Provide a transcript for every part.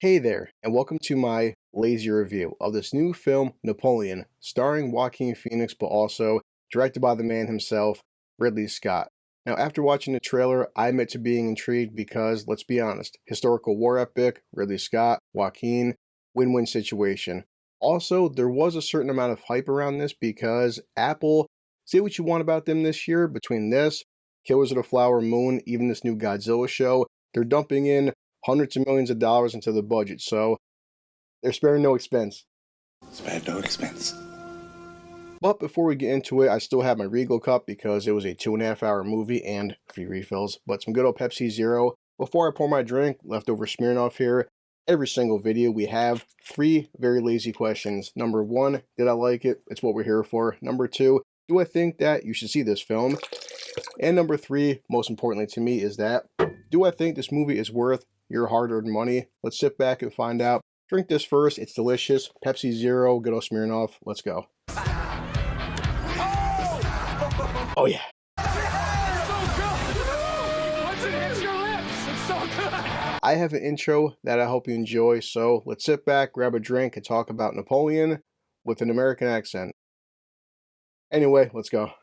Hey there, and welcome to my lazy review of this new film, Napoleon, starring Joaquin Phoenix, but also directed by the man himself, Ridley Scott. Now, after watching the trailer, I admit to being intrigued because, let's be honest, historical war epic, Ridley Scott, Joaquin, win-win situation. Also, there was a certain amount of hype around this because Apple, say what you want about them this year, between this, Killers of the Flower Moon, even this new Godzilla show, they're dumping in hundreds of millions of dollars into the budget, so they're sparing no expense. Spare no expense. But before we get into it, I still have my Regal cup because it was a 2.5 hour movie and free refills, but some good old Pepsi Zero. Before I pour my drink, leftover Smirnoff here. Every single video we have 3 very lazy questions. Number 1, did I like it? It's what we're here for. Number 2, do I think that you should see this film? And number 3, most importantly to me, is that, do I think this movie is worth your hard-earned money? Let's sit back and find out. Drink this first. It's delicious. Pepsi Zero, good old Smirnoff. Let's go. Oh yeah. I have an intro that I hope you enjoy, so let's sit back, grab a drink, and talk about Napoleon with an American accent. Anyway, let's go.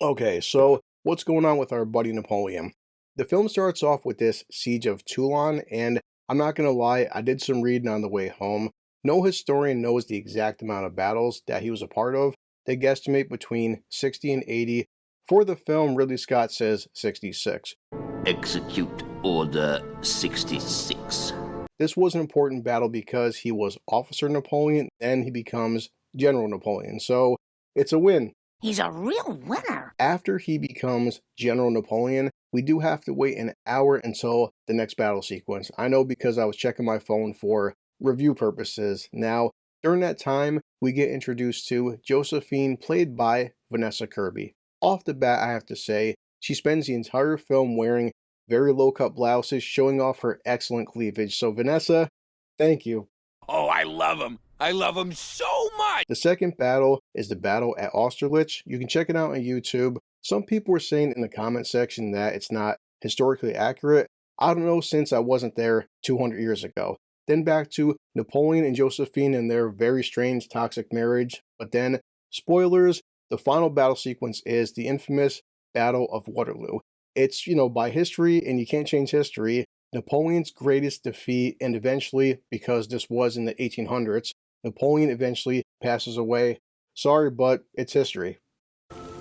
Okay, so what's going on with our buddy Napoleon? The film starts off with this siege of Toulon, and I'm not going to lie, I did some reading on the way home. No historian knows the exact amount of battles that he was a part of. They guesstimate between 60 and 80. For the film, Ridley Scott says 66. Execute Order 66. This was an important battle because he was Officer Napoleon, then he becomes General Napoleon, so it's a win. He's a real winner. After he becomes General Napoleon, we do have to wait an hour until the next battle sequence. I know because I was checking my phone for review purposes. Now, during that time, we get introduced to Josephine, played by Vanessa Kirby. Off the bat, I have to say, she spends the entire film wearing very low-cut blouses, showing off her excellent cleavage. So Vanessa, thank you. Oh, I love him. I love him so much. The second battle is the battle at Austerlitz. You can check it out on YouTube. Some people were saying in the comment section that it's not historically accurate. I don't know, since I wasn't there 200 years ago. Then back to Napoleon and Josephine and their very strange toxic marriage. But then, spoilers, the final battle sequence is the infamous Battle of Waterloo. It's, by history, and you can't change history, Napoleon's greatest defeat, and eventually, because this was in the 1800s, Napoleon eventually passes away. Sorry, but it's history.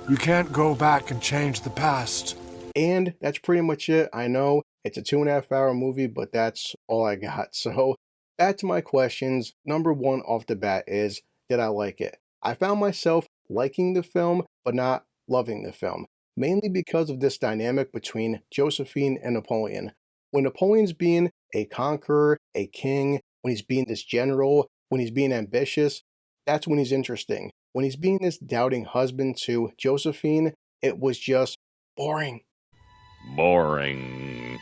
You can't go back and change the past. And that's pretty much it. I know it's a 2.5 hour movie, but that's all I got. So back to my questions. Number 1 off the bat is, did I like it? I found myself liking the film, but not loving the film, mainly because of this dynamic between Josephine and Napoleon. When Napoleon's being a conqueror, a king, when he's being this general, when he's being ambitious, that's when he's interesting. When he's being this doubting husband to Josephine, it was just boring. Boring.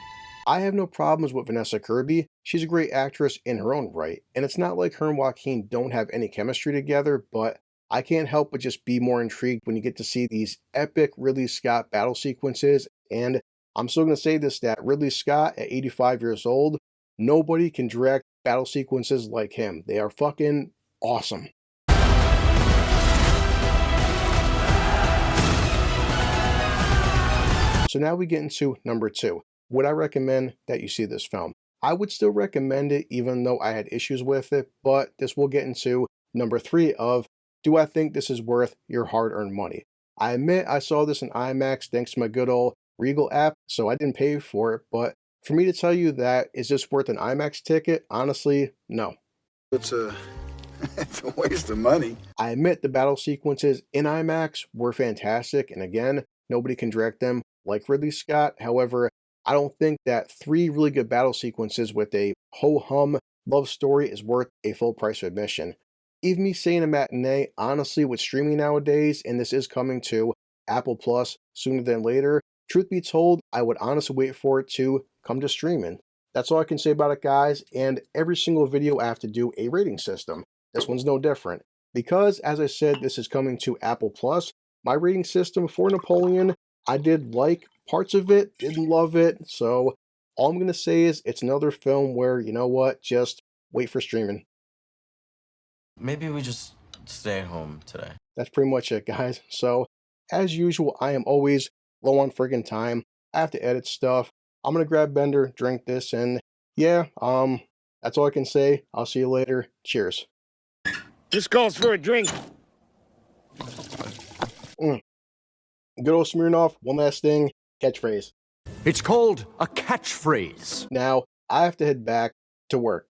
I have no problems with Vanessa Kirby. She's a great actress in her own right, and it's not like her and Joaquin don't have any chemistry together, but I can't help but just be more intrigued when you get to see these epic Ridley Scott battle sequences. And I'm still going to say this, that Ridley Scott at 85 years old, nobody can direct battle sequences like him. They are fucking awesome. So now we get into number 2. Would I recommend that you see this film? I would still recommend it even though I had issues with it, but this will get into number 3 of, do I think this is worth your hard-earned money? I admit I saw this in IMAX thanks to my good old Regal app, so I didn't pay for it, but for me to tell you that, is this worth an IMAX ticket? Honestly, no. It's a waste of money. I admit the battle sequences in IMAX were fantastic, and again, nobody can direct them like Ridley Scott. However, I don't think that 3 really good battle sequences with a ho-hum love story is worth a full price of admission. Even me saying a matinee, honestly, with streaming nowadays, and this is coming to Apple Plus sooner than later, truth be told, I would honestly wait for it to come to streaming. That's all I can say about it, guys, and every single video I have to do a rating system. This one's no different. Because, as I said, this is coming to Apple Plus, my rating system for Napoleon, I did like parts of it, didn't love it, so all I'm going to say is it's another film where, you know what, just wait for streaming. Maybe we just stay at home today. That's pretty much it, guys. So, as usual, I am always low on friggin' time. I have to edit stuff. I'm gonna grab Bender, drink this, and yeah, that's all I can say. I'll see you later. Cheers. This calls for a drink. Good old Smirnoff, one last thing, catchphrase. It's called a catchphrase. Now, I have to head back to work.